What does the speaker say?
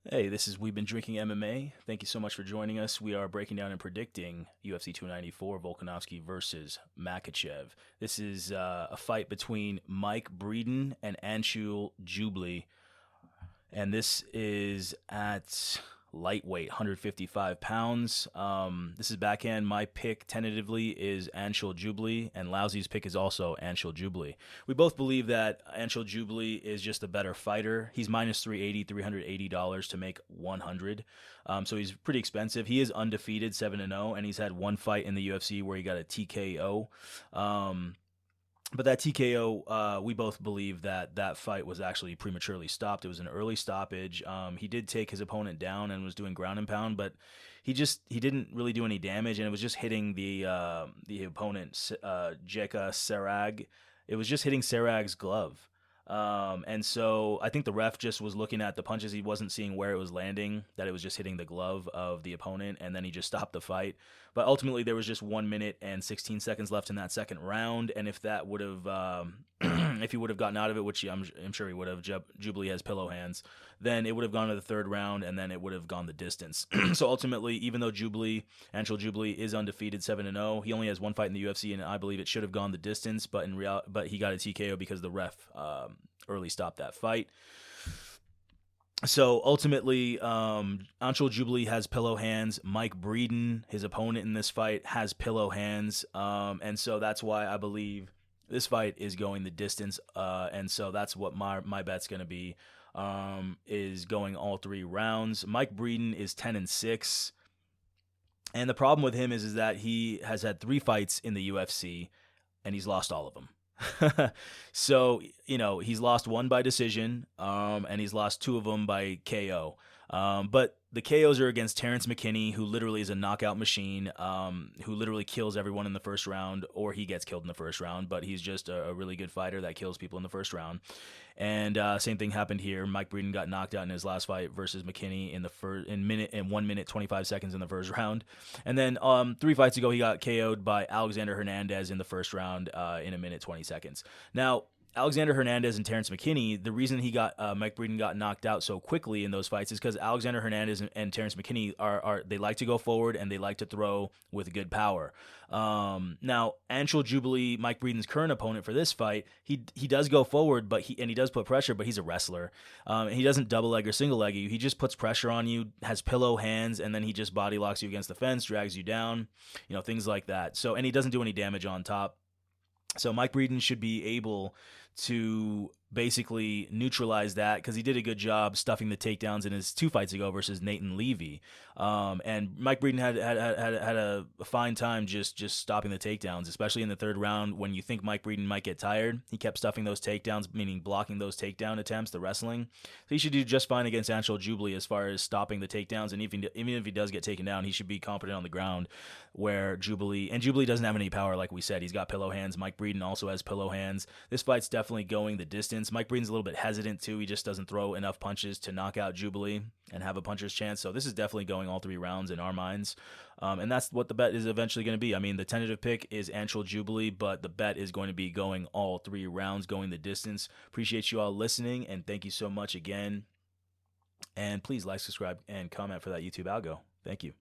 Hey, this is We've Been Drinking MMA. Thank you so much for joining us. We are breaking down and predicting UFC 294, Volkanovski versus Makhachev. This is a fight between Mike Breeden and Anshul Jubli, and this is at lightweight, 155 pounds. This is backhand. My pick tentatively is Anshul Jubli, and Lousy's pick is also Anshul Jubli. We both believe that Anshul Jubli is just a better fighter. He's minus 380, $380 to make 100. So he's pretty expensive. He is undefeated, 7-0, and he's had one fight in the UFC where he got a TKO. But that TKO, we both believe that that fight was actually prematurely stopped. It was an early stoppage. He did take his opponent down and was doing ground and pound, but he didn't really do any damage, and it was just hitting the opponent, Jeka Sarag. It was just hitting Sarag's glove. And so I think the ref just was looking at the punches. He wasn't seeing where it was landing, that it was just hitting the glove of the opponent, and then he just stopped the fight. But ultimately, there was just 1 minute and 16 seconds left in that second round, and if that would have, if he would have gotten out of it, which I'm sure he would have, Jubli has pillow hands, then it would have gone to the third round, and then it would have gone the distance. So ultimately, even though Anshul Jubli is undefeated, 7-0, he only has one fight in the UFC, and I believe it should have gone the distance, but but he got a TKO because the ref early stopped that fight. So ultimately, Anshul Jubli has pillow hands. Mike Breeden, his opponent in this fight, has pillow hands, and so that's why I believe this fight is going the distance. And so that's what my bet's going to be, is going all three rounds. Mike Breeden is 10-6, and the problem with him is that he has had 3 fights in the UFC, and he's lost all of them. So, he's lost 1 by decision, and he's lost 2 of them by KO. But the KOs are against Terrence McKinney, who literally is a knockout machine, who literally kills everyone in the first round, or he gets killed in the first round, but he's just a really good fighter that kills people in the first round. And same thing happened here. Mike Breeden got knocked out in his last fight versus McKinney in 1 minute 25 seconds in the first round. And then 3 fights ago, he got KO'd by Alexander Hernandez in the first round in 1 minute 20 seconds. Now, Alexander Hernandez and Terrence McKinney, the reason Mike Breeden got knocked out so quickly in those fights is because Alexander Hernandez and Terrence McKinney they like to go forward and they like to throw with good power. Now, Anshul Jubli, Mike Breeden's current opponent for this fight, he does go forward, but he does put pressure, but he's a wrestler. He doesn't double leg or single leg you. He just puts pressure on you, has pillow hands, and then he just body locks you against the fence, drags you down, things like that. So, and he doesn't do any damage on top. So Mike Breeden should be able to basically neutralize that because he did a good job stuffing the takedowns in his 2 fights ago versus Nathan Levy. And Mike Breeden had a fine time just stopping the takedowns, especially in the third round when you think Mike Breeden might get tired. He kept stuffing those takedowns, meaning blocking those takedown attempts, the wrestling. So he should do just fine against Anshul Jubli as far as stopping the takedowns. And even if he does get taken down, he should be competent on the ground, where Jubli doesn't have any power, like we said. He's got pillow hands. Mike Breeden also has pillow hands. This fight's definitely going the distance. Mike Breeden's a little bit hesitant too. He just doesn't throw enough punches to knock out Jubli and have a puncher's chance. So this is definitely going all 3 rounds in our minds. And that's what the bet is eventually going to be. I mean, the tentative pick is Anshul Jubli, but the bet is going to be going all 3 rounds, going the distance. Appreciate you all listening, and thank you so much again. And please like, subscribe, and comment for that YouTube algo. Thank you.